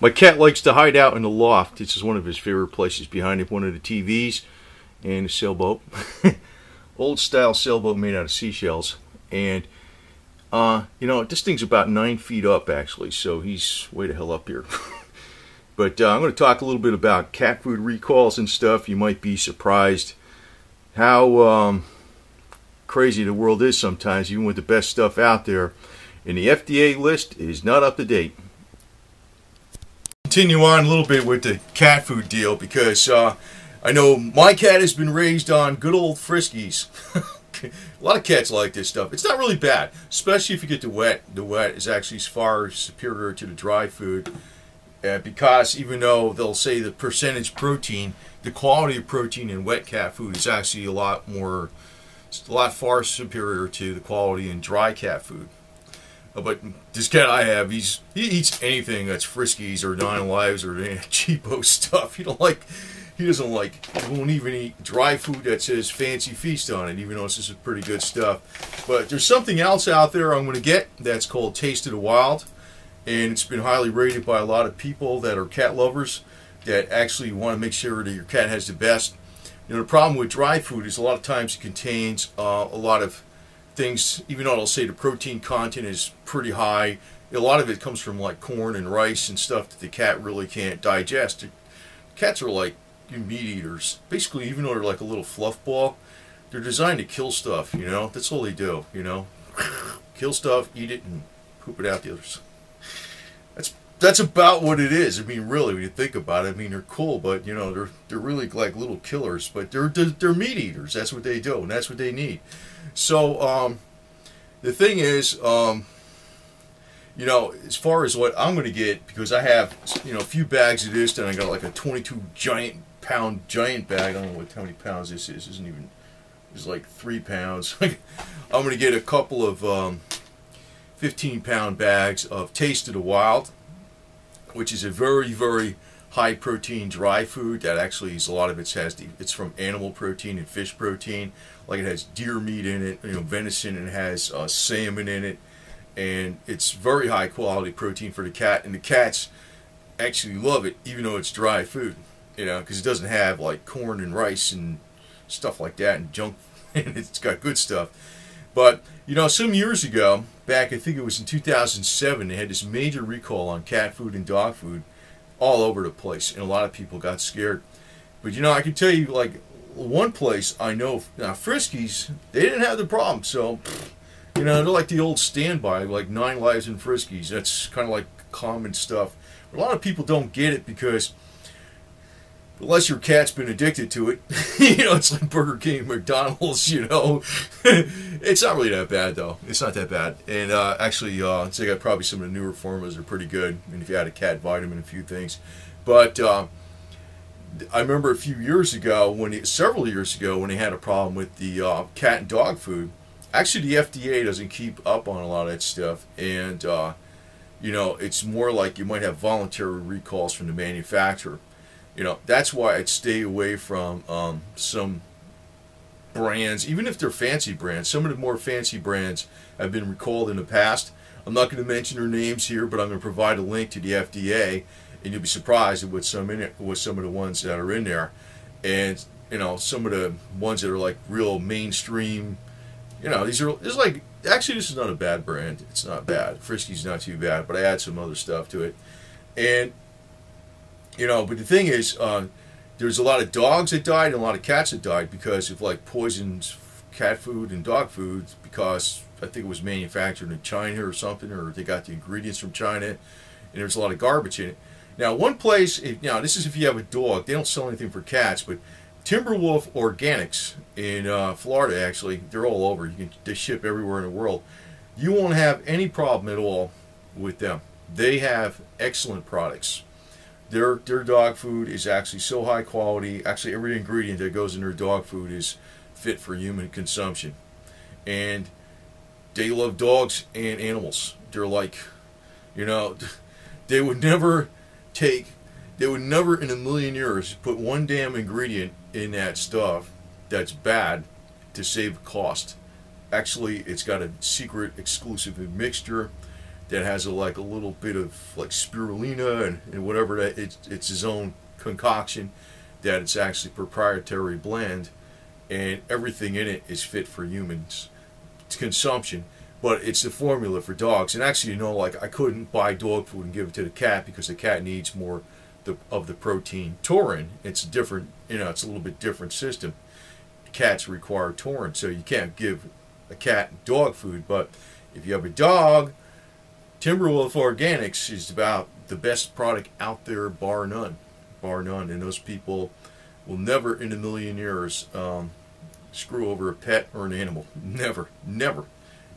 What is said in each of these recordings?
My cat likes to hide out in the loft. This is one of his favorite places, behind one of the TVs and a sailboat. Old style sailboat made out of seashells. And you know, this thing's about 9 feet up actually, so he's way the hell up here. But I'm going to talk a little bit about cat food recalls and stuff. You might be surprised how crazy the world is sometimes, even with the best stuff out there. And the FDA list is not up to date. Continue on a little bit with the cat food deal, because I know my cat has been raised on good old Friskies. A lot of cats like this stuff. It's not really bad, especially if you get the wet. The wet is actually far superior to the dry food. Because even though they'll say the percentage protein, the quality of protein in wet cat food is actually a lot far superior to the quality in dry cat food. But this cat I have, he eats anything that's Friskies or 9 Lives or cheapo stuff. He won't even eat dry food that says Fancy Feast on it, even though this is pretty good stuff. But there's something else out there I'm going to get that's called Taste of the Wild. And it's been highly rated by a lot of people that are cat lovers that actually want to make sure that your cat has the best. You know, the problem with dry food is a lot of times it contains a lot of things, even though it'll say the protein content is pretty high, a lot of it comes from like corn and rice and stuff that the cat really can't digest. Cats are like meat eaters. Basically, even though they're like a little fluff ball, they're designed to kill stuff, you know? That's all they do, you know? Kill stuff, eat it, and poop it out the others. That's about what it is. I mean, really, when you think about it, I mean, they're cool, but you know, they're really like little killers. But they're meat eaters. That's what they do, and that's what they need. So the thing is, you know, as far as what I'm going to get, because I have, you know, a few bags of this, then I got like a 22-pound giant bag. I don't know how many pounds this is. Isn't even. It's like 3 pounds. I'm going to get a couple of 15-pound bags of Taste of the Wild, which is a very, very high protein dry food that actually is, a lot of it it's from animal protein and fish protein. Like it has deer meat in it, you know, venison, and it has salmon in it, and it's very high quality protein for the cat, and the cats actually love it, even though it's dry food, you know, because it doesn't have like corn and rice and stuff like that and junk, and it's got good stuff. But, you know, some years ago, back I think it was in 2007, they had this major recall on cat food and dog food all over the place, and a lot of people got scared. But, you know, I can tell you, like, one place I know, now Friskies, they didn't have the problem, so, you know, they're like the old standby, like 9 Lives and Friskies. That's kind of like common stuff. But a lot of people don't get it because, unless your cat's been addicted to it, you know, it's like Burger King, McDonald's, you know. It's not really that bad, though. It's not that bad. And actually, they got probably some of the newer formulas are pretty good. And if you had a cat vitamin, a few things. But I remember a few years ago, several years ago, when they had a problem with the cat and dog food. Actually, the FDA doesn't keep up on a lot of that stuff. And, you know, it's more like you might have voluntary recalls from the manufacturer. You know, that's why I'd stay away from some brands, even if they're fancy brands. Some of the more fancy brands have been recalled in the past. I'm not going to mention their names here, but I'm going to provide a link to the FDA, and you'll be surprised at with some of the ones that are in there. And, you know, some of the ones that are like real mainstream, you know, this is not a bad brand. It's not bad. Friskies not too bad, but I add some other stuff to it. And, you know, but the thing is, there's a lot of dogs that died and a lot of cats that died because of like poisoned cat food and dog food, because I think it was manufactured in China or something, or they got the ingredients from China, and there's a lot of garbage in it. Now, one place, now this is if you have a dog, they don't sell anything for cats, but Timberwolf Organics in Florida, actually, they're all over. They ship everywhere in the world. You won't have any problem at all with them. They have excellent products. Their dog food is actually so high quality. Actually, every ingredient that goes in their dog food is fit for human consumption. And they love dogs and animals. They're like, you know, they would never in a million years put one damn ingredient in that stuff that's bad to save cost. Actually, it's got a secret exclusive mixture that has like a little bit of like spirulina and whatever that it's his own concoction, that it's actually proprietary blend, and everything in it is fit for humans consumption, but it's the formula for dogs. And actually, you know, like I couldn't buy dog food and give it to the cat because the cat needs more of the protein taurine. It's different, you know, it's a little bit different system. Cats require taurine, so you can't give a cat dog food. But if you have a dog, Timberwolf Organics is about the best product out there, bar none, bar none. And those people will never in a million years screw over a pet or an animal. Never, never,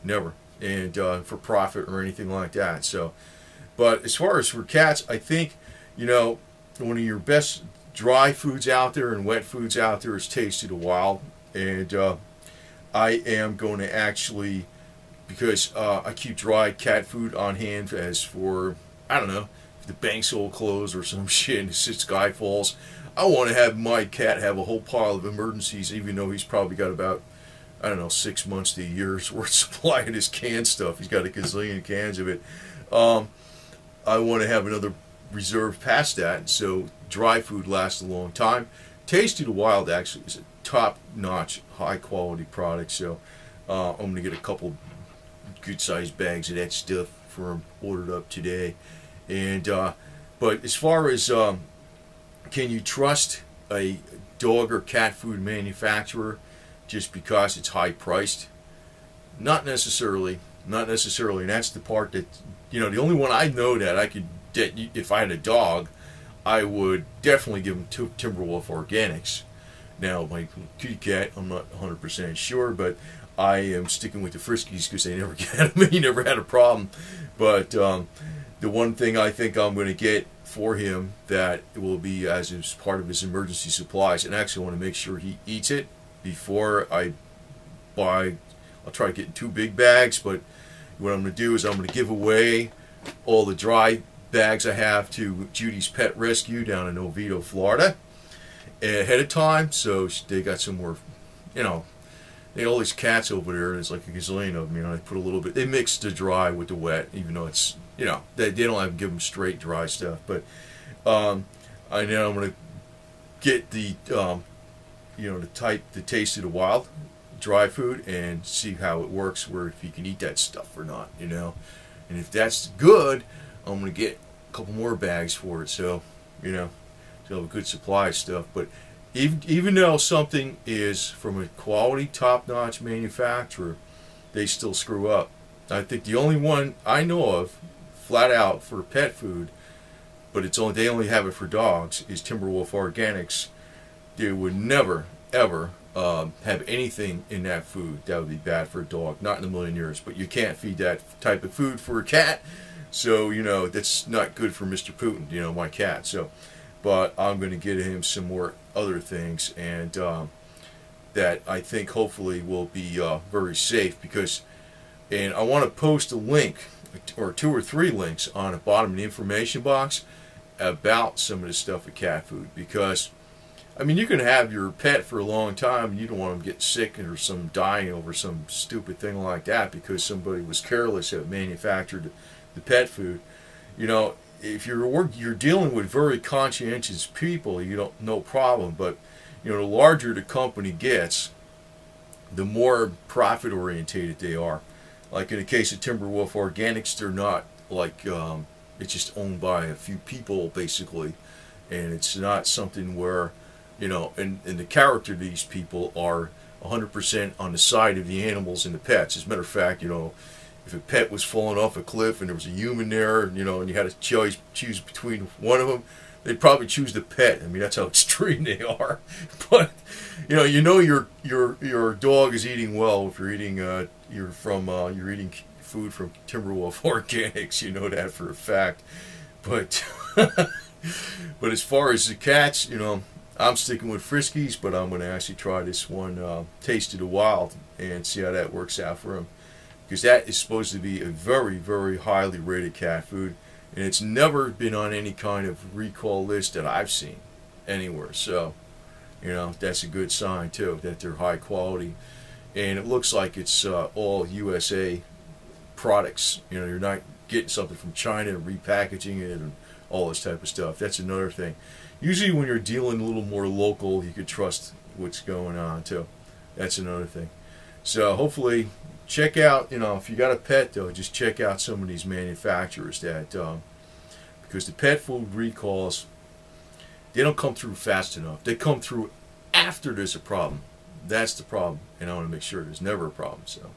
never. And for profit or anything like that. So, but as far as for cats, I think, you know, one of your best dry foods out there and wet foods out there is Tasty the Wild. And I am going to actually, because I keep dry cat food on hand as for, I don't know, if the banks all close or some shit and the sky falls, I want to have my cat have a whole pile of emergencies, even though he's probably got about, I don't know, 6 months to a year's worth of supply of his canned stuff. He's got a gazillion cans of it. I want to have another reserve past that, so dry food lasts a long time. Tasty the Wild actually is a top-notch, high-quality product, so I'm going to get a couple good-sized bags of that stuff for him ordered up today. And but as far as can you trust a dog or cat food manufacturer just because it's high-priced? Not necessarily. Not necessarily. And that's the part that, you know, the only one I know that I could, that if I had a dog, I would definitely give him Timberwolf Organics. Now, my kitty cat, I'm not 100% sure, but I am sticking with the Friskies because they never get him. He never had a problem. But the one thing I think I'm going to get for him that will be as part of his emergency supplies, and actually I want to make sure he eats it before I buy. I'll try to get 2 big bags, but what I'm going to do is I'm going to give away all the dry bags I have to Judy's Pet Rescue down in Oviedo, Florida, ahead of time, so they got some more, you know, they got all these cats over there, there's like a gazillion of them, you know, they put a little bit, they mix the dry with the wet, even though it's, you know, they don't have to give them straight dry stuff, but I know I'm going to get the, you know, the Tasty the Wild dry food and see how it works, where if you can eat that stuff or not, you know. And if that's good, I'm going to get a couple more bags for it, so, you know, to have a good supply of stuff. But even though something is from a quality, top-notch manufacturer, they still screw up. I think the only one I know of, flat out, for pet food, but they only have it for dogs, is Timberwolf Organics. They would never, ever have anything in that food that would be bad for a dog, not in a million years. But you can't feed that type of food for a cat, so, you know, that's not good for Mr. Putin, you know, my cat. So, but I'm going to get him some more other things, and that I think hopefully will be very safe, because, and I want to post a link, or 2 or 3 links on the bottom of the information box about some of the stuff with cat food, because I mean, you can have your pet for a long time and you don't want them to get sick or some dying over some stupid thing like that because somebody was careless that manufactured the pet food. You know, if you're dealing with very conscientious people, you don't, no problem. But, you know, the larger the company gets, the more profit orientated they are. Like in the case of Timberwolf Organics, they're not like, it's just owned by a few people basically. And it's not something where, you know, and the character of these people are 100% on the side of the animals and the pets. As a matter of fact, you know, if a pet was falling off a cliff and there was a human there, you know, and you had to choose between one of them, they'd probably choose the pet. I mean, that's how extreme they are. But you know your dog is eating well if you're eating you're eating food from Timberwolf Organics. You know that for a fact. But but as far as the cats, you know, I'm sticking with Friskies, but I'm going to actually try this one, Tasty the Wild, and see how that works out for him. Because that is supposed to be a very, very highly rated cat food, and it's never been on any kind of recall list that I've seen anywhere. So, you know, that's a good sign too, that they're high quality. And it looks like it's all USA products. You know, you're not getting something from China and repackaging it and all this type of stuff. That's another thing. Usually when you're dealing a little more local, you could trust what's going on too. That's another thing. So hopefully, check out, if you got a pet though, just check out some of these manufacturers that, because the pet food recalls, they don't come through fast enough. They come through after there's a problem. That's the problem, and I want to make sure there's never a problem. So.